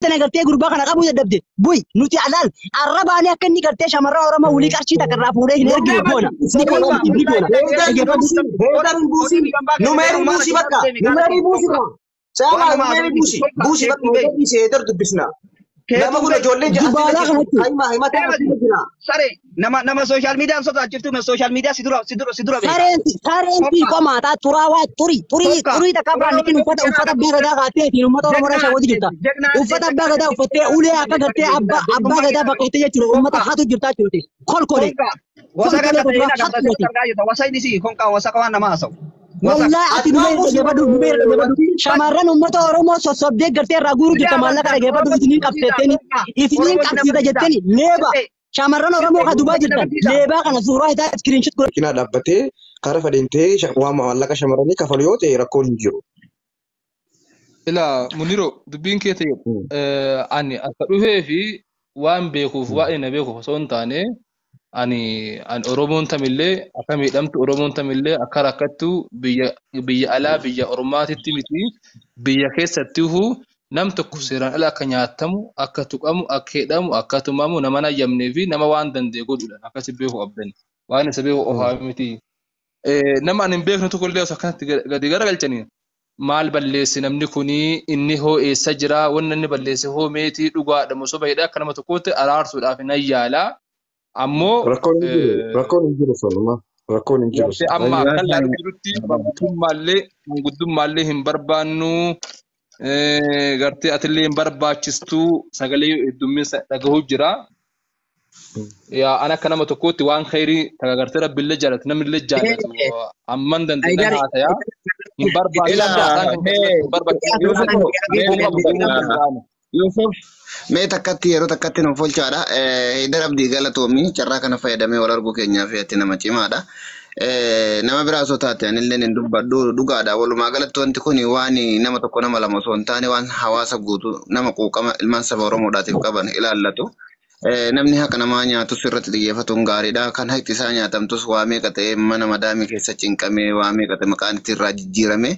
أنا قلت يا قربا أنا أبو يدبدي بوي نوتي علال الربع أنا كني قلت يا شمرة ورما ولي كرشي تكرر فوري نرجع بونا نيكونا هيدر البوسي نمير بوسي بكا نمير بوسي سامع نمير بوسي بكا هيدر دبسنا nama guna ijoollee hima sare nama social media amsota jirtu social media sidura Sarenti komata turawa turi ta kabra nikin ufata bagada gate ti ummata oromo sha wadi jirta ufata bagada ufate ule aka gate abba gada bakite jiru ummata hatu jirta jirti kol wasa kan wasa ini sih konka wasa kawan nama asau والله أتنو نبير شمارن أمته أرومو سوسبدي قرتي راغورو جت مالا كره جبادو إثنين كابتني إثنين كابتني جتني ليبا شمارن أرومو خدوبا جتا ليبا كنا زورا هذا سكرين شوت كنا كنا دبته كاره فدينته وام مالا كشمارني كفاليوته ركون جرو إلا منيرو دبين كيتي أني أتروه في وام بيخوف وين بيخوف صون تاني أن أورومون تملي أكمل دمت أورومون تملي أكركتو بيا ألا بيا أورمات التيمتي بيا كيستوه نم تكسران ألا كنياتمو أكتوكمو أكيدمو أكتومامو نمنا يمنفي نما واندن ديقول لنا أكتبيه أبدن وأنا سبيه أهامتي نما نبيه نتقول له سكنت قديقرا قلتني maal balleessi namni kuni inni hoo eessa jira wanni inni balleesse hoo meetii dhugaadha musoo baay'ee akka nama tokkootti araarsuudhaaf hin ayyaala ammoo rakkoon hin jiru sanuma rakkoon hin jiru amma kan laalu jirutti guddummallee hin barbaannu gartee atillee hin barbaachistu sagalee heddumminsa dhagahuu jira yaa ana akka nama tokkootti waan khayrii gartee rabbillee jaalatu namillee jaalatu amman dandeenya haataya hin barbaannu Yusuf mee takkatti yeroo takkatti nu folchaadha Haydar Abdii galatoomi carraa kana fayyadamee wal arguu keenyaaf itti nama cimaadha nama biraa osoo taate anillee hin dubbadhu dhugaadha walumaa galatti wanti kun waan nama tokko nama lama osoo hin taane waan hawaasa guutuu nama quuqama ilmaan saba Oromoodhaatiif qaban ilaallatu namni haqa namaa nyaatu sirratti xiyyeeffatuun gaariidha kan haqi isaa nyaatamtus waa meeqa ta'e mana madaamii keessa cinqamee waa meeqa ta'e maqaan itti irraa jijjiirame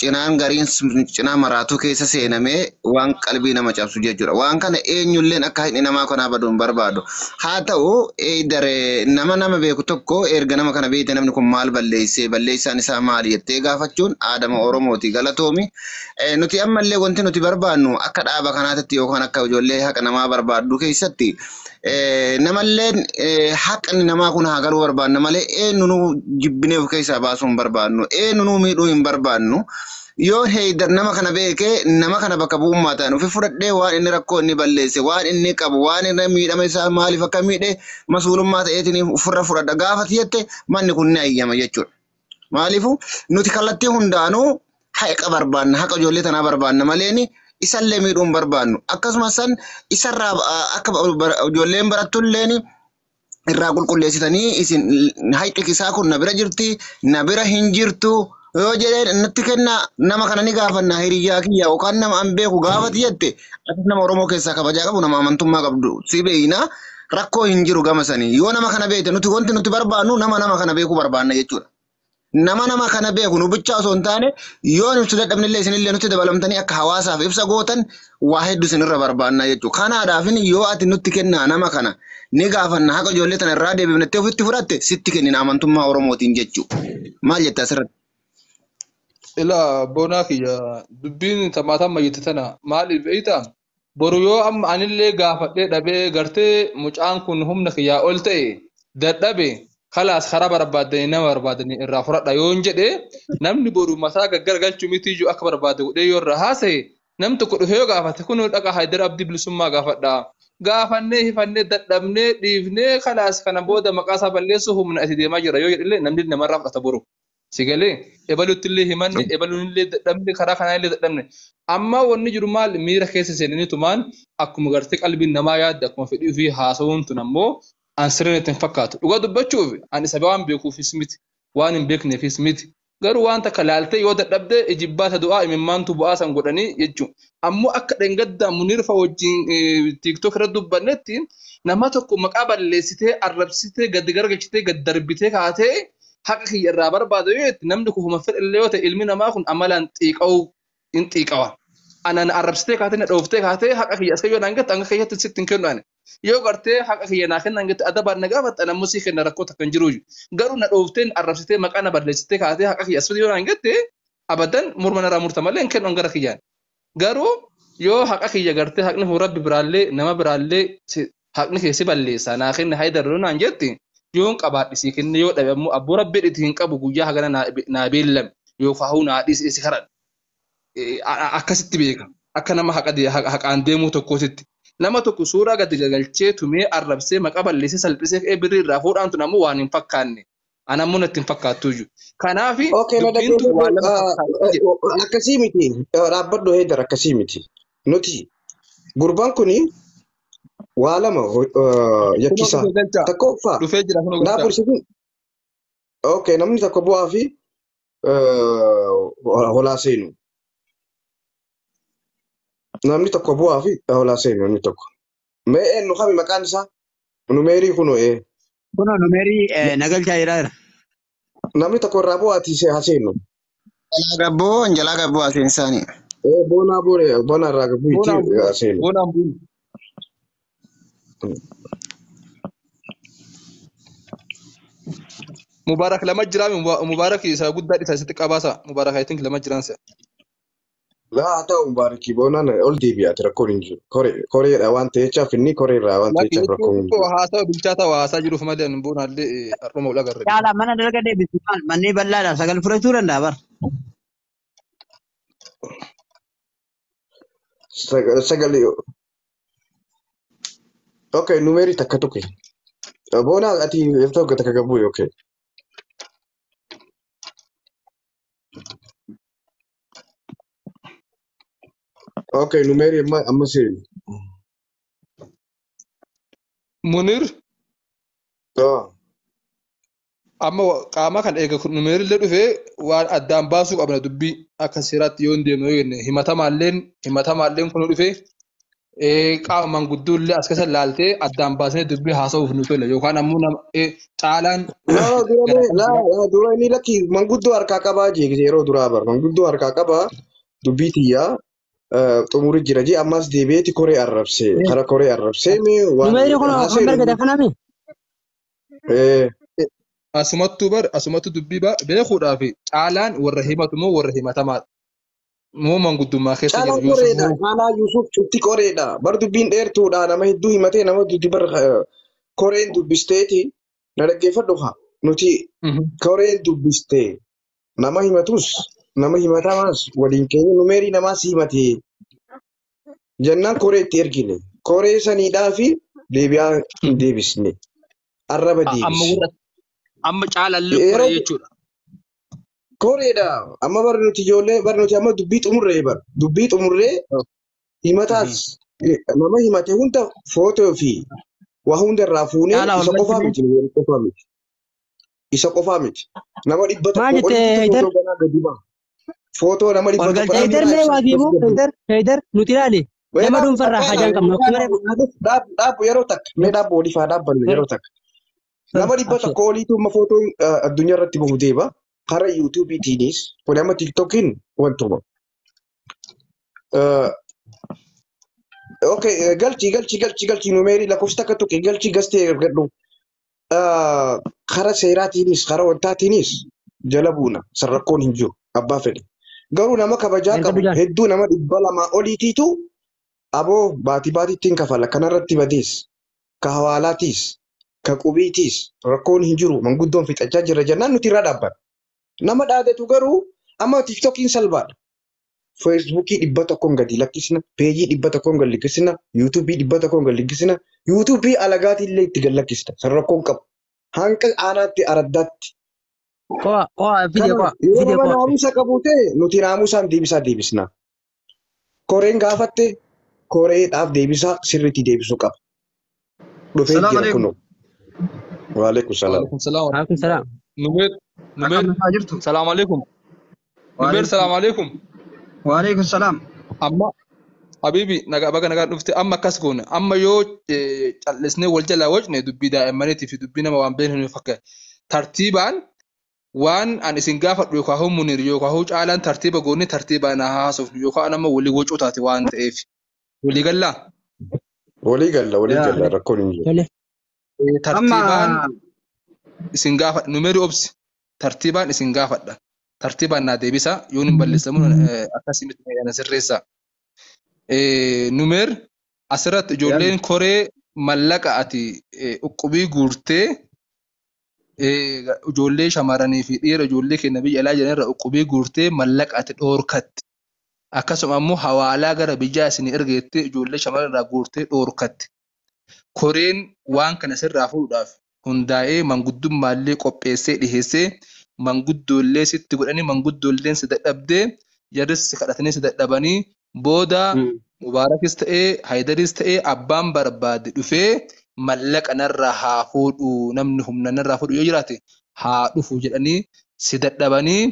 cinaan gariin cinaa maraatuu keessa seenamee waan qalbii nama cabsu jechuudha waan kana eenyulleen akka haqni namaa kanaa baduun barbaadu haa ta'u nama beeku tokko erga nama kana beekte namni kun maal balleessaan isaa maali jettee gaafachuun aadama Oromooti galatoomi nuti ammallee wanti nuti barbaannu akka dhaaba kanaatti yookaan akka ijoollee haqa namaa barbaaddu keessatti namalleen haqni namaa kun haa galuu barbaanna malee eenyunu jibbinee of keessaa baasuun barbaannu eenyunu miidhuu hin barbaannu yoo Haydar nama kana beekee nama kana bakka bu'ummaa ta'an ofi fudhadhee waan inni rakkoo inni balleesse waan inni qabu waan inni miidhama isaa maaliif akka miidhe masuulummaa ta'eetiin ofirra fudhadha gaafati jette manni kun ni ayyama jechuudha maaliifu nuti kallattii hundaanuu haqa barbaanna haqa ijoollee tanaa barbaanna maleeni isallee miidhuun barbaannu akkasumas san isarraa akka ijoolleen barattulleen irraa qulqulleessitanii isin haqi isaa kun na bira jirti na bira hin jirtu yoo jedheen natti kenna nama kana ni gaafanna hiriyyaa kiyya yookaan nama an beeku gaafati jette akka nama Oromoo keessaa kabajaa qabu nama amantummaa qabdu si beeyna rakkoo hin jiru gama sanii yoo nama kana beekte nuti wanti nuti barbaannu nama kana beeku barbaanna jechuudha nama kana beeku nu bichaa osoo hin taane yoo nuti dadhabnillee isinillee nuti dabalamtanii akka hawaasaaf ibsa gootan waa hedduu isinirra barbaanna jechuudha kanaadhaafin yoo ati nutti kennaa nama kana ni gaafanna haqa ijoollee tana irraa deebifnettee ofitti fudhatte sitti kennina amantummaa Oromootiin jechuudha maal jetta asirratti ila bonaa kiyya dubbiin tamaataan mayyite tana maaliif beeyta boru yoo amma anillee gaafadhee dhabee gartee mucaan kun humna kiyyaa ol ta'e dadhabe kalaas karaa barbaadanii nama barbaadanii irraa fudhadha yoon jedhe namni boru mataa gaggargalchuu miti iyyuu akka barbaade godhee yoo irraa haasa'e nam tokko dhufee yoo gaafate kun dhaqa Haydar Abdii bilisummaa gaafadha gaafannee hifannee dadhabnee dhiifnee kalaas kana booda maqaa isaa balleessu humna itti deemaa jira yoo jedhillee namni namarraa fudhata boru sigalee ebaluttillee himanne ebalunillee dadhabne karaa kanaallee dadhabne amma wanni jiru maal miira keessa seenanii tumaan akkuma gartee qalbiin namaa yaadde akkuma fedhii fi haasawuun tun ammoo an sirriitti hin fakkaatu dhugaa dubbachuuf ani sababa waan beekuufis miti waan hin beekneefis miti garuu waan takka laaltee yoo dadhabde ijibbaata du'aa imimmaantu bu'aa san godhanii jechuun ammoo akka dhengaddaa munirfa wajjin tiktok irra dubbannetti nama tokko maqaa balleessitee arrabsitee gadi gargalchitee gad darbitee kaatee haqa kiyya irraa barbaadu yoo namni kun huma fedhallee yoo ta'e ilmi namaa kun amalaan xiiqa'uu hin xiiqawa anan arrabsitee kaatee na dhooftee kaatee haqa kiyya as kayyoo naangatte hanga kiyyatti sittiin kennu ani. Yoo gartee haqa kiyya naa kennan gatte adabaan na gaafata ana musii kenna rakkoo takka hin jiru. Garuu na dhooftee arrabsitee maqaa na balleessitee kaatee haqa kiyya as yoo naangatte abadan morma narraa murta malee hin kennu gara kiyyaan. Garuu yoo haqa kiyya gartee haqni rabbi biraallee nama biraallee haqni keessi balleessa naa kenna haydar naan jetti yoon qabaadhisii kenne yoo dhabe ammoo abboo rabbii dhiti hin qabu guyyaa hagana naa beellam yoo faahuu naa dhiisi karan akkasitti beeka akka nama haqaan deemuu tokkootitti nama tokko suuraa gadi galchee tumee arrabsee maqaa balleessee salphisee birrii irraa fuudhaan tun ammoo waan hin fakkaanne anammoo natti hin fakkaattuyyuu kanaafi dubbiintu waan nama fakkaatu akkasii miti dhaabbadhu heedar akkasii miti nuti gurbaan kuni waa lama yakkisaa tokkoffaa dhufee jira kun dhaabbursiifin okay namni tokko bu'aa fi holaa seenu namni tokko bu'aa fi holaa seenu namni tokko mee eenyu kami maqaan isaa numeerii kuno Kuno numerii nagalchaa jira. namni tokko irraa bu'aati haa seenu Jalaa gabboo aseensaanii. bona irraa gabbuuti haa seenu bonaan buun Mubarak lama jiraami Mubarak isa guddaa dhisa sitti qabaasa Mubarak I think lama jiraansa. laa ta'u baarikii bonaan ol deebi'aati rakkoon hin jiru koreedha waan ta'eechaaf inni koreerraa waan ta'eechaaf rakkoon hin jiru Haasaa bilchaataa haasaa jiruuf malee bonaallee har'uma ol agarra. Caalaa mana dalga deebisu maal manneen bal'aadhaan sagal fudhachuu danda'a bar. sagalee okay numeerii takka tuqe bonaa ati tokko takka gabbuu okay okay numeerii amma seeni Munir amma qaama kan eega numeerillee dhufee waan addaan baasuu qabna dubbii akka seeraatti yoo hin deemne yoo jenne himatamaalleen kun dhufee qaama manguddoollee as keessa laaltee addaan baasnee dubbii haasa'uuf nu tola yookaan ammoo caalaan dura inni lakki manguddoo harkaa qabaa jeeksee yeroo duraa bar manguddoo harkaa qabaa dubbii tiyyaa xumuri jira jee ammas deebi'eeti koree arrabsee kara koree arrabsee mee waan Numerii kun kan bergata kanami. asumattu dubbii beekuudhaaf caalaan warra himatu moo warra himatamaa moo manguddummaa keessa Caalaa jiru koreedha caalaa Yusuf cutti koreedha bar dubbiin dheertuudha nama hedduu himatee nama duddi bar koreen dubbisteeti na dhaggeeffadhu haa nuti koreen dubbistee nama himatus nama himatamaas waliin keenya numeerii namaas himatee jennaan koree itti ergine koree saniidhaa fi deebi'aa hin deebisne arraba deebisne. amma caalallee koree jechuudha. Koreedha amma bar nuti ijoollee bar nuti amma dubbii xumurree himataas nama himate hunda footoo fi waa hunda irraa fuunee isa qofaa miti isa qofaa miti nama dhibba tokko footoo ganaa gadi ba'a footoo nama dhibba tokko Heydar mee waa fiimu Heydar nuti ilaali. Nama dhuunfarraa hajaan qabna. Dhaabbu yeroo takka mee dhaabbu oliif haa dhaabbannu yeroo takka nama dhibba tokko oliitu amma footoo addunyaa irratti bahu deeba. Kara YouTube tinis, pada ama TikTokin wantuma. Okay, galchi numeri la kosta ka tuke galchi gaste gaddu. Kara seeratiinis, kara wantaatiinis jala buuna sarrakkoon hin jiru abbaa fedhe. Garuu nama kabajaa qabu hedduu nama dhibba lama oliitiitu aboo baatittiin kafala kanarratti badees ka hawaalaatiis ka qubiitiis rakkoon hin jiru manguddoon fixachaa jira jennaan nuti irraa dhaabbanna. Nama dhaadetu garuu amma TikTokiin salphaadha. Feesbuukii dhibba tokkoon gadi lakkisna, peejii dhibba tokkoon gadi lakkisna, yuutuubii dhibba tokkoon gadi lakkisna, yuutuubii alagaatii illee itti gadi lakkisna. Sarrakkoon qabu. Hanqa aanaatti araddaatti. Yeroo nama naamusa qabu ta'e nuti naamusaan deebisna. Koreen gaafatte koreedhaaf deebisaa sirriitti deebisuu qaba. Dhufee jira kunoo. Waalaikum salaam. Numeer salaam alaikum. Numeer salaam alaikum. Waalaikum salaam. Amma habibi baga nagaa dhufte amma akkas goone amma yoo callisnee wal jalaa wajne dubbii daa'immaniitii fi dubbii nama waan beeknu fakkaata tartiibaan waan an isin gaafadhu yookaan munir yookaan caalaan tartiiba goonni tartiiba na haasofnu yookaan nama walii wacuu taate waan ta'eef walii gallaa. walii galla rakkoon hin jiru. Tole. Tartiibaan isin gaafadha numerii obsi tartiibaan isin gaafadha tartiibaan naa deebisa yoon hin balleessamu akkasumatti na sirreessa. Numer asirratti ijoolleen koree mallaqa ati uqubii guurtee ijoollee shamarranii fi dhiira ijoollee keenya biyya alaa jiran irra uqubii guurtee mallaqa ati dhoorkatte. Akkasuma ammoo hawaalaa gara biyyaa isinii ergeettee ijoollee shamarran irraa guurtee dhoorkatte. Koreen waan kana sirraa fuudhaaf hundaa'ee manguddummaallee qopheessee dhiheessee manguddoollee sitti godhanii manguddoolleen si dadhabdee jarris si kadhatanii si dadhabanii booda Mubaarakis ta'ee Haydaris ta'ee abbaan barbaade dhufee mallaqa narraa haa fuudhu namni humna narraa fuudhu yoo jiraate haa dhufu jedhanii si dadhabanii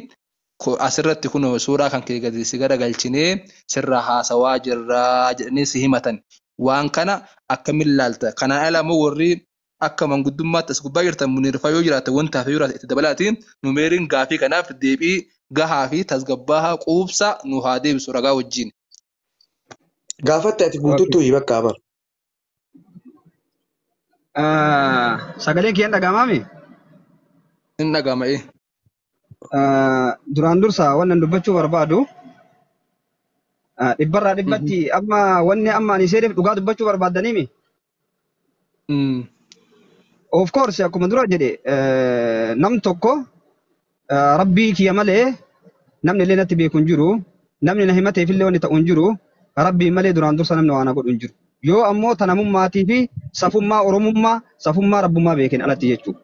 asirratti kun suuraa kan kee gadi si garagalchinee sirraa haasawaa jirraa jedhanii si himatan. Waan kana akkamiin ilaalta? Kanaan ala immoo warri akka manguddummaatti as gubbaa jirtan munirfaa yoo jiraate wanta hafe yoo jiraate itti dabalaatiin numeriin gaafii kanaaf deebii gahaa fi tasgabbaahaa quubsa nu haa deebisu ragaa wajjin. Gaafatte ati guutuutu bakka abar. Sagaleen kiyyan dhagahamaami? Hin dhagahama'e. Duraan dursa wannan dubbachuu barbaadu dhibbarraa dhibbatti amma wanni amma ani seedeef dhugaa dubbachuu barbaadaniimi. Of course akkuma dura jedhe nam tokko rabbii kiyya malee namni illee natti beeku hin jiru namni na himateef illee wanni ta'u hin jiru rabbii malee duraan dursa namni waan godhu hin jiru. Yoo ammoo tanamummaatii fi safummaa oromummaa safummaa rabbummaa beeken alatti jechuudha.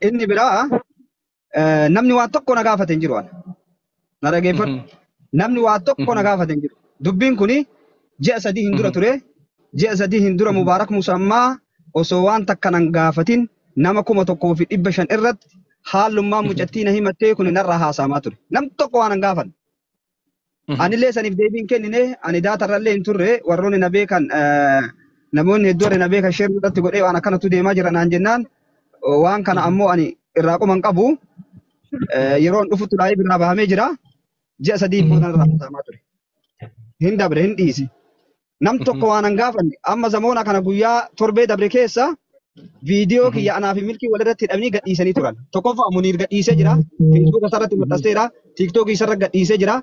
Inni biraa namni waan tokko na gaafate hin jiru ana. Na dhageeffadhu. Namni waan tokko na gaafate hin jiru. Dubbiin kuni ji'a sadii hin dura ture. Ji'a sadii hin dura Mubaarak Musammaa osoo waan takka nan gaafatin nama 1,500 irratti haalummaa mucattii na himattee kun narraa haasamaa ture. Nam tokko waan hin gaafanne. Anillee saniif deebiin kennine ani daatarrallee hin turre warroonni na beekan namoonni hedduun na beekan sheerri irratti godhee waan akkanatu deemaa jira naan jennaan waan kana ammoo ani irraa qoma hin qabu yeroon dhufutti laayii birraa bahamee jira ji'a sadii booda narraa haasamaa ture. Hin dabre hin dhiisi. Nam tokko waan hin gaafanne amma zamoona kana guyyaa torbee dabre keessa viidiyoo kiyya anaa fi milkii walirratti hidhamanii gadhiisanii turan. Tokkoffaa Muniir gadhiisee jira. Feesbuuka isarratti maxxanseera. Tiiktookii isarra gadhiisee jira.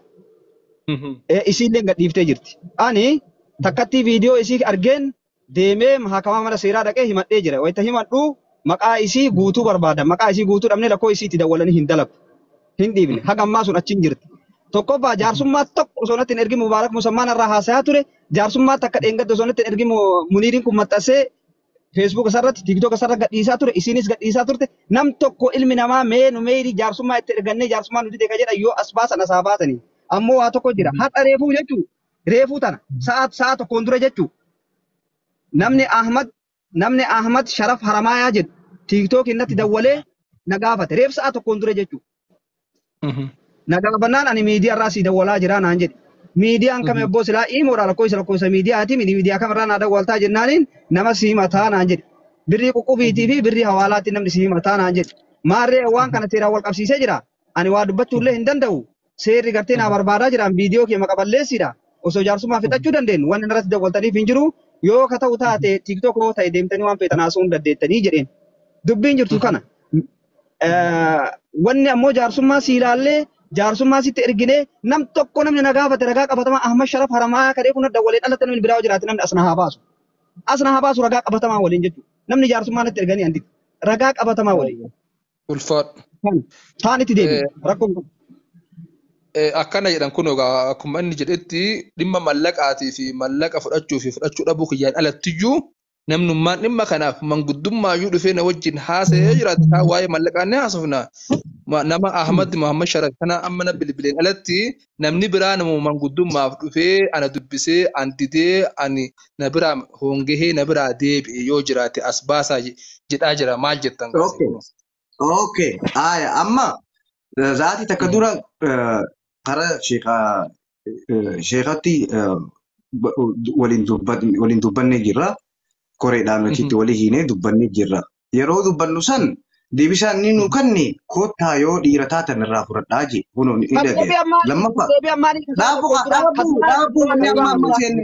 Isiillee gadhiiftee jirti. Ani takkatti viidiyoo isii argeen deemee mahakamaa mana seeraa dhaqee himadhee jira. Wayita himadhu maqaa isii guutuu barbaada. Maqaa isii guutuu dhabnee lakkoo isiitti dawwalanii hin dalagu. Hin dhiibne. Haga ammaa sun achiin jirti. Tokkoffaa jaarsummaa tokko osoo natti hin ergi Mubaarak Musammaan irraa haasayaa ture. Jaarsummaa takka dheengadda osoo natti hin ergi Muniiriin kun maxxansee Feesbuuka isarratti Tiiktook isarra gadhiisaa ture. Isiinis gadhiisaa turte. Nam tokko ilmi namaa mee nu meeyrii jaarsummaa itti ergannee jaarsummaa nuti deega jedha yoo as baasan asaa baasanii. Ammoo waa tokko jira. Har'a reefuu jechuun reefuu tana sa'a tokkoon dura jechuun namni Ahmad Sharaf Haramaayaa jedhu Tiiktook innatti dawwalee na gaafate reef sa'a tokkoon dura jechuun. Na gaafannaan ani miidiyaa irraa si dawwalaa jira naan jedhe. Miidiyaan kam ebboo silaa imoodhaa lakkoofsa miidiyaati miidiyaa kamirraa naa dawwaltaa jennaaniin nama si himataa naan jedhe. Birrii quqqubiitii fi birrii hawaalaatti namni si himataa naan jedhe. Maarree waan kana seeraan wal qabsiisee jira. Ani waa dubbachuullee hin danda'u. Seerri gartee naa barbaadaa jiran viidiyoo kee maqaballeessidha. Osoo jaarsummaa fixachuu dandeenyu waan irratti dawwaltaniif hin jiru yoo ka ta'u taate tiiktook yoo ta'e deemtanii waan feetan haasa'uu hin dandeettanii jedheen. Dubbiin jirtu kana. Wanni ammoo jaarsummaa si ilaallee jaarsummaa sitti erginee nam tokko namni na gaafate ragaa qabatamaa Ahmad Sharaf Haramaayaa kadhee kun dawwalee dhalate namni biraa jiraate namni asna haa baasu. Asna haa baasu ragaa qabatamaa waliin jechuudha. Namni jaarsummaa natti erganii andi ragaa qabatamaa waliin. Ulfaadha. Taan itti deebi rakkoon kun. Akkana jedhan kun akkuma inni jedhetti dhimma mallaqaatii fi mallaqa fudhachuu fi fudhachuu dhabuu kiyyaan alattiyyuu namnummaan dhimma kanaaf manguddummaayuu dhufee na wajjin haasa'ee jiraata waa'ee mallaqaa ni haasofna. Nama Ahmad Muhammad Sharaf kana amma na bilbileen alatti namni biraa nama manguddummaaf dhufee ana dubbisee an didee ani na biraa hongehee na biraa deebi'e yoo jiraate as baasaa jedhaa jira maal jettan. Okay. Amma zaati takka dura karaa sheekatti waliin dubbannee jirra. Koreedhaan achitti walii hiinee dubbannee jirra. Yeroo dubbannu san Deebisaan inni nu kanne kottaa yoo dhiira taatan irraa fudhadhaa je. Kunuun ni dhage. Lammaffaa. Dhaabuu inni amma seenne.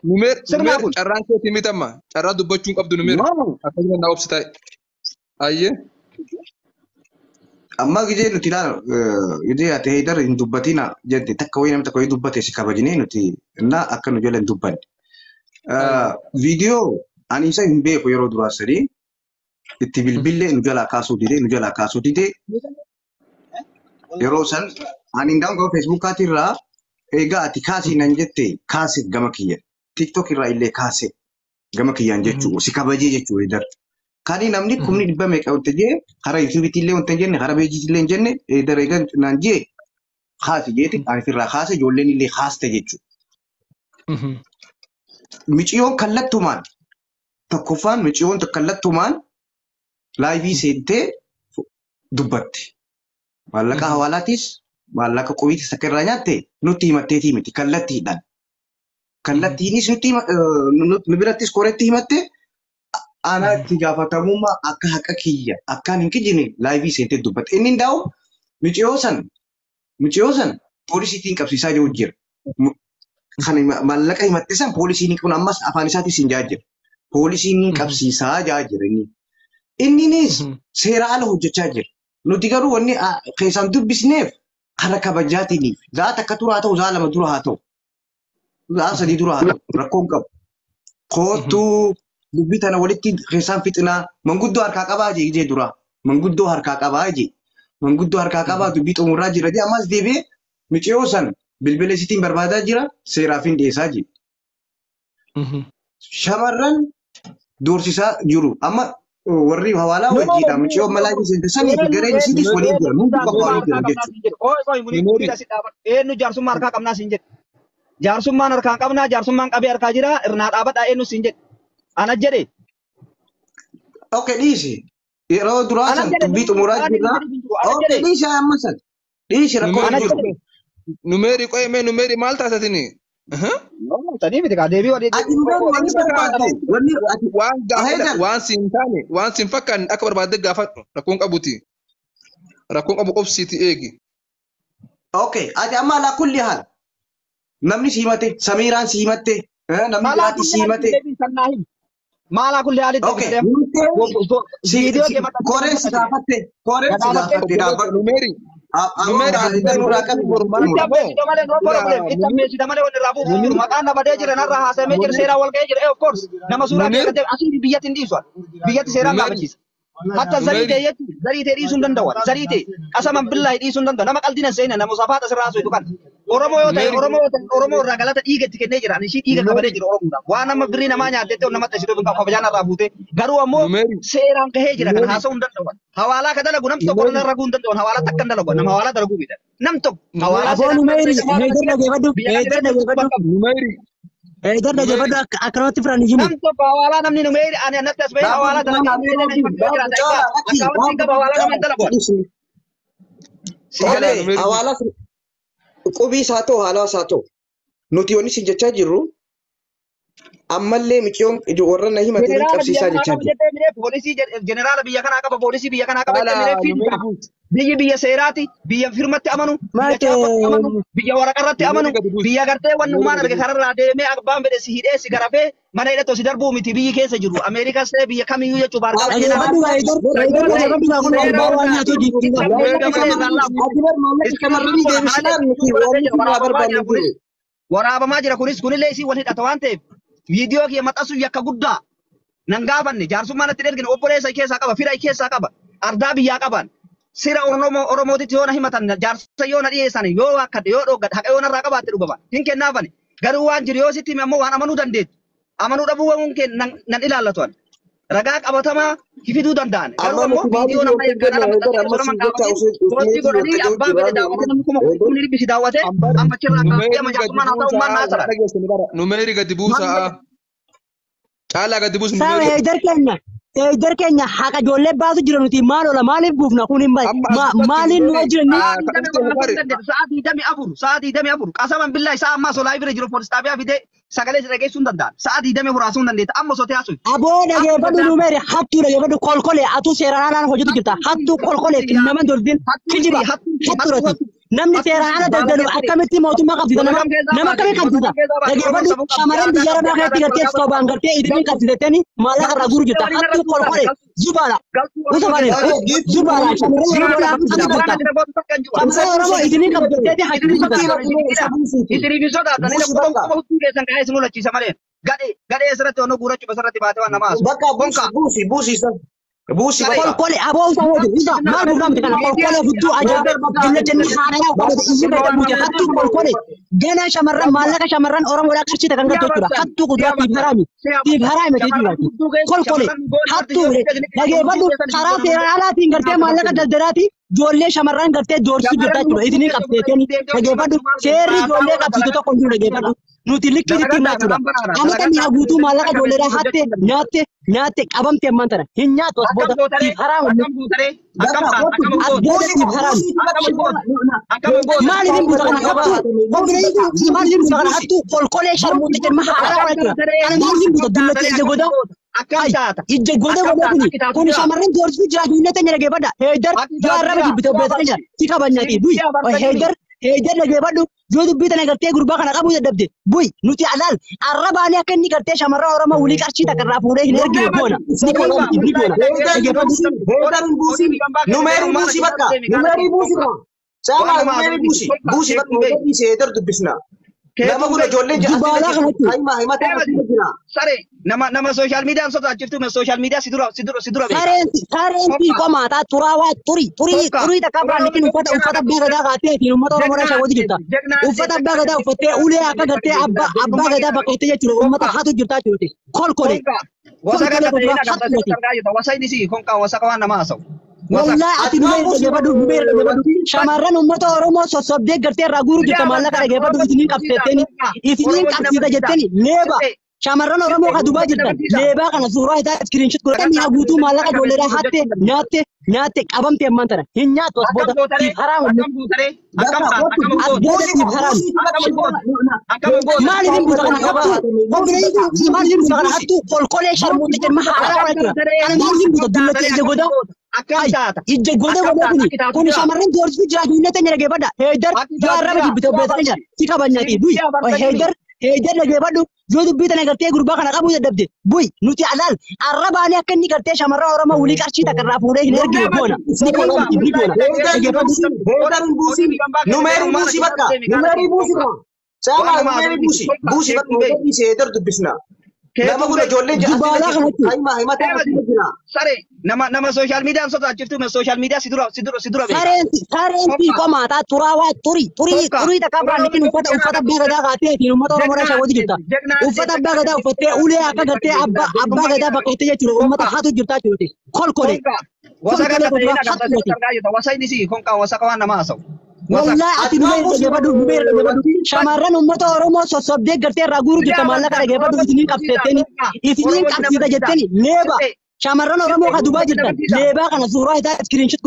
Numeer carraan keetii mitamma. Carraa dubbachuun qabdu numeer. Akkasuma naa obsi taa'e. Ayyee. Amma gijee nuti ilaala gijee ati heydar hin dubbatina jette takka wayii namni takka wayii dubbate si kabajinee nuti innaa akka nu jala hin dubbanne. Viidiyoo ani isa hin beeku yeroo duraa sadii itti bilbillee nu jalaa kaasuu didee yeroo san ani hundaan gama feesbuukaati irraa egaa ati kaasii nan jette kaase gama kiyya tiktok irraa illee kaase gama kiyyaan jechuu si kabajee jechuu heydar. Kani namni kumni dhibba meeqa wanta jee karaa yuutuubiitti illee wanta hin jenne karaa beejiitti illee hin jenne dareegan naan jee kaase jeeti ani firraa kaase ijoolleen illee kaaste jechuudha. Miciyoon kallattumaan tokkoffaan miciyoon kallattumaan laayivii seentee dubbatte. Maallaqa hawaalaatis maallaqa qubiitis akka irraa nyaatte nutti himatteetii miti kallattiidhaan. Kallattiinis nu birattis koreetti himatte. Ana itti gaafatamummaa akka haqa kiyya akkaan hin kijine laayivii seentee dubbatte. Inni hundaa'u miciyoo san poolisiitiin qabsiisaa jiru jira. Kan maallaqa himatte san poolisiin kun ammas afaan isaatis hin jaajjira. Poolisiin qabsiisaa jaajjira inni. Inninis seera ala hojjechaa jira. Nuti garuu wanni keessaan dubbisneef kara kabajaatiniif zaa takka dura haa ta'u zaa lama dura haa ta'u zaa sadii dura haa ta'u rakkoon qabu. Kootuu dubbii tana walitti keessaan fixinaa manguddoo harkaa qabaa jee dura manguddoo harkaa qabaa dubbii xumurraa jira jee ammas deebi'ee miciyoo san bilbila isiitiin barbaadaa jira seeraaf hin dhiyeessaa jee. Shamarran doorsisaa jiru amma warri hawaalaa wajjiidha miciyoo malaa jee sanii fi gareen isiitis waliin jira nuti qofa waliin jira jechuudha. Eenyu jaarsummaa harkaa qabnaa siin jedhe. Jaarsummaan harkaa qabnaa jaarsummaan qabee harkaa jira irnaa dhaabadhaa eenyu siin jedhe. Ana jedhe. Okay, dhiisi. Yeroo duraa san dubbii xumuraa jirra. Okay, dhiisi amma san. Dhiisi rakkoo jiru. Numeeri qo'ee numeeri maal taasisatini? Tanii miti kaa deebii wadii. Waan siin taane waan siin fakkaan akka barbaadde gaafadhu rakkoon qabuti. Rakkoon qabu qobsiiti eegi. Okay, ati amma alaa kulli haal. Namni si himate, Samiiraan si himatte, namni biraatti si himate. Maalaa kulli haalitti. Okay. Koreen si gaafatte dhaabbadhu. Numeeri. Maqaan nabadee jira narraa haasamee jira seeraan wal ga'ee jira of course nama suuraa keessatti asii biyyatti hin dhiisu biyyatti seeraan gaafachiisa. Hatta zarii ta'e jechuun zarii ta'e dhiisuu hin danda'u zarii ta'e qasaman billaa dhiisuu hin danda'u nama qaldiin seena nama safaata sirraa haasa'u kan Oromoo yoo ta'e Oromoo irraa galata dhiiga itti kennee jira ishii dhiiga qabadee jira Oromoodhaaf waan nama birii namaa nyaattetti nama xasituu hin qabu kabajaan irraa fuute garuu ammoo seeraan gahee jira kan haasa'uu hin danda'u hawaalaa ka dalagu nam tokko irra raguu hin danda'u hawaalaa takka hin dalagu nama hawaalaa dalaguu bida nam tokko hawaalaa Darda jabadu akkanatti firan jiru. Nam tokko hawaalaa namni numeeri ani annatti as bahee hawaalaa dalagaa hawaalaa qubii isaa ta'u haalaa isaa ta'u nuti yoonni si jechaa jirru ammallee miciyoon warra na himatanii qabsiisaa jechaa jiru. Poolisii jeneraala biyya kanaa qaba poolisii biyya kanaa qaba biyyi biyya seeraati biyya firmatti amanu biyya waraqarratti amanu biyya gartee wannummaan arge kararraa deemee abbaan fedhe si hidhee si garafee mana hidhatoo si darbuu miti biyyi keessa jiru Ameerikas ta'e biyya kamiyyuu jechuu waraabamaa jira kunillee isii wal hidhata waan ta'eef viidiyoo kiyya maxxansuuf yakka guddaa nan gaafanne jaarsummaan itti ergine obboleessa keessaa qaba fira keessaa qaba ardaa biyyaa qaban sira Oromootitti yoo na himatan jaarsa yoo na dhiyeessan yoo akkadhe yoo dhoggate haqa yoo narraa qabaatte dhugama hin kennaafani garuu waan jiru yoo sitti ammoo waan amanuu dandeettu amanuu dhabuu waan nan ilaallatu ragaa qabatamaa fiduu danda'an garuu ammoo viidiyoo nama ergaa abbaan fedhe daawwate namni kumni dhibbisi daawwate amma achirraa qabatee amma jaarsummaan haa ta'u maan naasara. Numeeri gadi buusaa. Caalaa gadi buusu. Saawee darkenna. Heydar keenya haqa ijoollee baasu jira nuti maal oola maaliif buufna kun hin bahe maaliin nu jiranni. Sa'aatii damee afur qasaman billaa isaa ammaa solaa bira jiru poolis xaabiyaa fidee sagalee isa dhageessuu hin danda'an. Sa'aatii damee furaasuu hin dandeetta amma sotee haasuu. Aboo dhageeffadhu numeeri hattuu dhageeffadhu kolkolee atuu seeraan alaan hojjetu jirta hattuu kolkolee nama dordin kijiba hattuurati. Namni seeraan ala daldalu akkamitti mootummaa qabsiisa nama akkamii qabsiisa dhageeffadhu shamarran biyya arabaa keessatti gartee soobaan gartee idilii qabsiisattanii maallaqa irraa gurguru jirta hattuu kolkolee zubaala gosa bareeda zubaala shamarran oromoo idilii qabsiisattee hakiimii Isiriifi sodaatanii nama huccuu keessan kaa'ee isin ulachiisa malee gadhee asirratti onoo guurachuuf asirratti baatee waan nama haasu. Bakka buusi san. Buusi kolkole aboo isa maal buufamte kana kolkole hudduu ajaa'iba biyya jennee haadha godhate iyyi beekta buute hattuu kolkole gana shamarran maallaqa shamarran oromoodhaa qarshii kan galtu jechuudha hattuu kuduraa tiif haraami jechuudha kolkole hattuu dhageeffadhu karaa seeraan alaatiin gartee maallaqa daldalaati ijoollee shamarran gartee doorsii jirta jechuudha isinii qabsiisanii dhageeffadhu seerri ijoollee qabsiisu tokko hin jiru dhageeffadhu nuti likkii ittiin naachuudha amata mi'a guutuu maallaqa ijoolleedhaa hatte nyaatte qabamte ammaan tana hin nyaatu as booda tiif haraami maaliif hin buuta kana hattuu maaliif hin buuta kana hattuu kolkolee sharmuutte jenma haaraa waan jira kana maaliif hin buuta dullate ija goda ija goda kun shamarran doorsii jira dunnate teenya dhageeffadha heydar jaarraba jibbite obbeessanii jira si qabanyaati buy heydar dhageeffadhu yoo dubbii tana gartee gurbaa kana qabuu dadhabde buy nuti alaal arrabaanii akka inni gartee shamarran oromoo wulii qarshii takka irraa fuudhee hin ergine goona ni goona numeeri buusi bakka numeeri buusi sama numeeri buusi bakka numeeri heydar dubbisna nama kun ijoolleen Sare nama social media sodaachiftu me social media si dura Sareensi komaataa xuraawaa xurii takka biraan likin uffata abbaa gadaa kaatee fi uummata oromoo shaawwatu jirta uffata abbaa gadaa uffattee ulee akka gartee abbaa gadaa bakkeettee jechuudha uummata hatu jirtaa jirti kolkole wasa ini si konka wasa kawan nama asau wallahi ati numeeri shamarran uummata oromoo sossobdee gartee irraa guuruu jirta maallaqa dhageeffadhu isiniin qabsiisa jetteni leeba shamarran oromoo ka dubaa jirtan leebaa kana suuraa isaa iskiriinshot godhatanii mi'a guutuu maallaqa ijoolleedhaa hatte nyaatte qabamte ammaan tana hin nyaatu as booda tiif haraami maaliif hin buuta kana maaliif hin buuta kana hattuu kolkolee sharmuutte jenma haaraa waan jira kana maaliif hin buuta dullate ija goda ija goda kun shamarran doorsii jira dunnate teenya dhageeffadha heydar jaarraba jibbite obbeessanii jira si qabanyaati buy heydar dhageeffadhu yoo dubbii tana gartee gurbaa kana qabuu dadhabde buy nuti alaal arrabaanii akka inni gartee shamarran oromoo wulii qarshii takka irraa fuudhee hin ergine goona ni goona numeeri buusi bakka numeeri buusi sama numeeri buusi bakka numeeri heydar dubbisna nama kun ijoolleen Sare nama social media sodaachiftu me social media si dura Sareensi komaataa xuraawaa xurii takka biraan likin uffata abbaa gadaa kaatee fi uummata oromoo shaawwatu jirta uffata abbaa gadaa uffattee ulee akka gartee abbaa gadaa bakkeettee jechuudha uummata hatu jirtaa jirti kolkole wasa ini si konka wasa kawan nama asau wallahi ati numeeri shamarran uummata oromoo sossobdee gartee irraa guuruu jirta maallaqa dhageeffadhu isiniin qabsiisa jetteni leeba shamarran oromoo ka dubaa jirtan leebaa kana suuraa isaa iskiriinshot